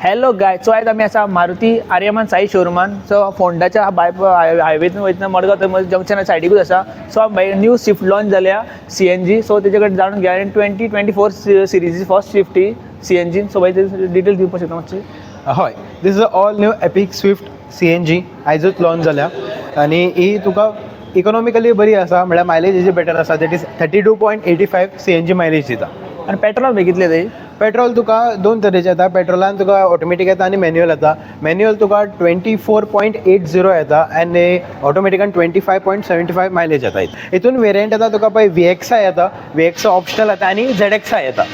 Hello गाय, so आयज आमी आसा मारुती आर्यमान साई शोरुमान. सो फोंडाच्या हायवेन वयतना मडगांव जंक्शन सायडीकूच आसा. सो न्यू स्विफ्ट लॉन्च जाल्या CNG. सो तेजे कडेन जाणून घ्या. 2024 सिरीज फर्स्ट स्विफ्ट ही CNG. सो डिटेल्स दिवपाक शकता मातशी. Hi, this is a all new epic Swift CNG आयजूच लॉन्च जाल्या आनी ही तुका इकॉनॉमिकली बरी आसा. म्हळ्यार मायलेज हेजी बेटर आसा. दॅट इज 32.85 CNG मायलेज दिता. आनी पेट्रोल बेगितले ते पेट्रोल तुका दोन तरेचे येता. पेट्रोलान तुका ऑटोमॅटीक येता आनी मॅन्युअल येता. मॅन्युअल तुका 24.80 येता आनी ऑटोमॅटिकान 25.75 मायलेज येता. हितून वेरियंट येता तुका पळय VXI येता, VXI ऑप्शनल येता आनी ZXI येता.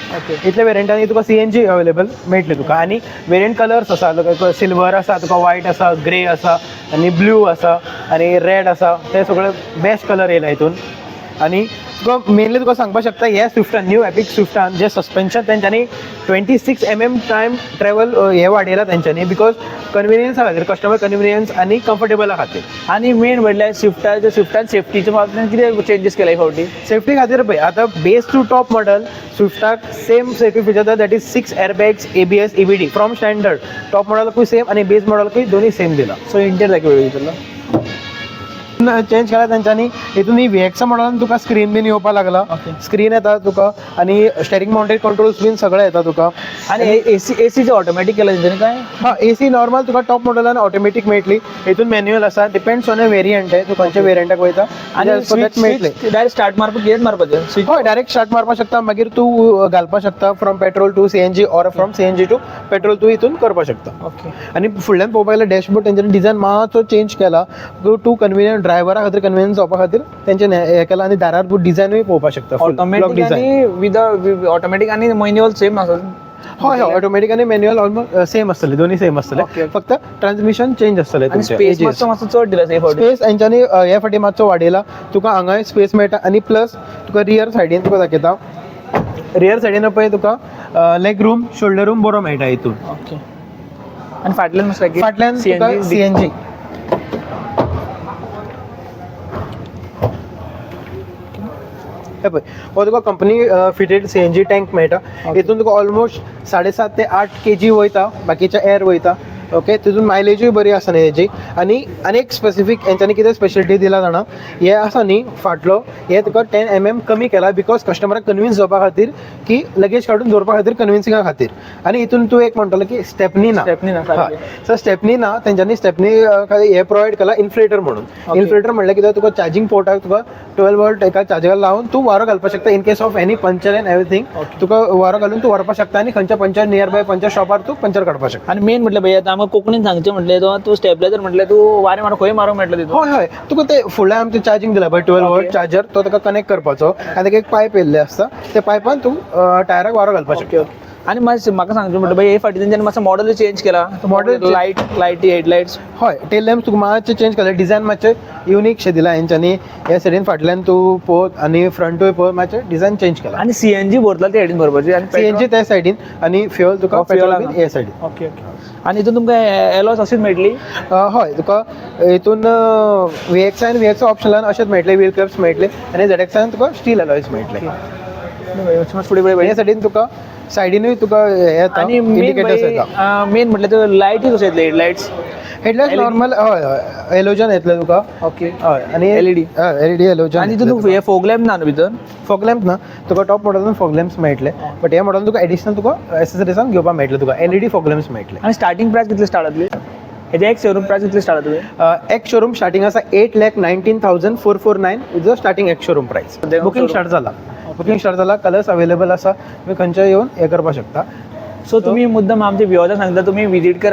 इतले वेरियंटांनी तुका CNG अवेलेबल मेळटले तुका. आनी वेरियंट कलर्स आसा, सिल्वर आसा, तुका व्हायट आसा, ग्रे आसा आनी ब्लू आसा आनी रेड आसा. ते सगळे बेस्ट कलर येयला हितून. आनी तुका मेनली तुका सांगपाक शकता ह्या स्विफ्टान, न्यू एपिक स्विफ्टान जे सस्पेन्शन तेंच्यांनी 26 mm टायम ट्रॅवल हे वाडयला तेंच्यांनी, बिकॉज कन्विनियन्सा खातीर, कस्टमर कन्विनियन्स आनी कम्फर्टेबला खातीर. आनी मेन म्हणल्यार स्विफ्टान सेफ्टीच्या बाबतींत कितें चेंजीस केला फावटी? सेफ्टी खातीर पळय आतां बेस टू टॉप मॉडल स्विफ्टाक सेम सेफ्टी फीचर आसा. That is 6 airbags, ABS, EBD from standard. Top मॉडलकूय सेम आनी बेस मॉडलकूय दोनूय सेम दिला. सो इंटेरियर दाखय वेगळो चेंज केला तेंच्यांनी. हितून ही VXI मॉडलान तुका स्क्रीन बीन येवपाक लागला. स्क्रीन येता तुका आनी स्टेरिंग माउंटेड कंट्रोल्स बीन सगळे येता तुका. आनी एसीचे ऑटोमॅटीक केला तेंच्यांनी काय? हां, AC नॉर्मल तुका टॉप मॉडलान ऑटोमॅटीक मेळटली. हितून मॅन्युअल आसा. डिपेंड्स ऑन वेरियंट आहे, तूं खंयच्या वेरियंटाक वयता आनी मेळटले. डायरेक्ट स्टार्ट मारपाक कितें मारपाचें? हय, डायरेक्ट स्टार्ट मारपाक शकता. मागीर तूं घालपाक शकता from petrol to CNG or from CNG to petrol तूं हितून करपाक शकता. ओके. आनी फुडल्यान पळोवपाक गेल्यार डॅशबोर्ड तेंच्यांनी डिझायन मातसो चेंज केला. टू कन्विनियंट ड्रायव्हरा खातीर कन्विनियन्स जावपा खातीर तेंच्यांनी हें केला. आनी दारार तूं डिझायनूय पळोवपाक शकता. ऑटोमॅटीक आनी विद ऑटोमॅटीक आनी मॅन्युअल सेम आसा? हय, ऑटोमॅटीक आनी मॅन्युअल ऑलमोस्ट सेम आसतले, दोन्ही सेम आसतले. फक्त ट्रान्समिशन चेंज आसतले. स्पेस मातसो चड दिला स्पेस हेंच्यांनी ह्या फाटी मातसो वाडयला. तुका हांगाय स्पेस मेळटा आनी प्लस तुका रियर सायडीन तुका दाखयता. रियर सायडीन पळय तुका लेग रूम, शोल्डर रूम बरो मेळटा हितून. ओके. आनी फाटल्यान तुका CNG. पळय हो तुका कंपनी फिटेड CNG टँक मेळटा. हितून तुका ऑलमोस्ट 7.5 ते 8 kg वयता, बाकीच्या एअर वयता. ओके. तितून मायलेजूय बरी आसा न्ही हेजी. आनी एक स्पेसिफीक हेंच्यांनी कितें स्पेशलिटी दिला जाणा, हे आसा न्ही फाटलो, हे तुका 10 mm कमी केला बिकॉज कस्टमराक कन्विन्स जावपा खातीर की लगेज काडून दवरपा खातीर कन्विन्सिंगा खातीर. आनी हितून तूं एक म्हणटलो की स्टेपनी ना. सो स्टेपनी ना, तेंच्यांनी स्टेपनी हे प्रोवायड केला इन्फ्लेटर म्हणून. इन्फ्लेटर म्हणल्यार कितें, तुका चार्जिंग पोर्टाक तुका 12 volt एका चार्जराक लावन तूं वारो घालपाक शकता. In case of any puncture and everything तुका वारो घालून तूं व्हरपाक शकता आनी खंयच्या पंचर नियर बाय पंचर शॉपार तूं पंचर काडपाक शकता. आनी मेन म्हटल्यार भैया आतां कोंकणीन सांगचें म्हटल्यार तूं स्टेबलायझर म्हटल्यार तूं वारें मारूंक खंय मारूंक मेळटलें तितून? हय, तुका ते फुडल्यान आमचें चार्जिंग दिला पळय 12 volt चार्जर, तो ताका कनेक्ट करपाचो आनी ताका एक पायप येयल्ले आसता. त्या पायपान तूं टायराक वारो घालपाक शकता. आनी म्हाका सांगचें म्हटल्यार भैया हे फाटी तेंच्यांनी मातसो मॉडल चेंज केला. मॉडल लायटी हेडलायट्स. हय, टेल लॅम्प्स तुका मातशें चेंज केला. डिझायन मातशें युनीक शें दिला हेंच्यांनी. ह्या सायडीन फाटल्यान तूं पळोवत आनी फ्रंटूय पळोवत मातशें डिझायन चेंज केला. आनी CNG भरतला ते सायडीन भरपाची आनी CNG त्या सायडीन आनी फ्युअल तुका पेट्रोल हे सायडीन. ओके. आनी हितून तुमकां एलॉयज अशीच मेळटली? हय, तुका हितून VXI आनी VXI ऑप्शनान अशेंच मेळटले. व्हील कॅप्स मेळटले आनी ZXI तुका स्टील एलॉयज मेळटले. हे सायडीन तुका सायडीनूय तुका हे येता, इंडिकेटर्स येता. मेन म्हटल्यार लायटी कशें येतले हेडलायट्स? हेडलायट नॉर्मल हय हॅलोजन येतले तुका. ओके. हय, आनी LED हॅलोजन. आनी तितून हे फॉग लॅम्प ना न्हू भितर? फॉग लॅम्प ना, तुका टॉप मॉडलान फॉग लॅम्प्स मेळटले. बट ह्या मॉडलान तुका एडिशनल तुका एसेसरीजान घेवपाक मेळटले. तुका LED फॉग लॅम्प्स मेळटले. आनी स्टार्टींग प्रायस कितले स्टार्ट जातली? हेजे एक शोरूम प्रायस कितले स्टार्ट जातली? एक शोरूम स्टार्टींग आसा 8,19,449 इज द स्टार्टींग एक शोरूम प्रायस. बुकींग स्टार्ट जाला. कलर्स अवेलेबल आसा. तुम्ही खंयच्या येवन हे करपाक शकता. सो तुम्ही मुद्दम आमच्या व्ह्युअर्सांक सांगता तुम्ही विजीट करा.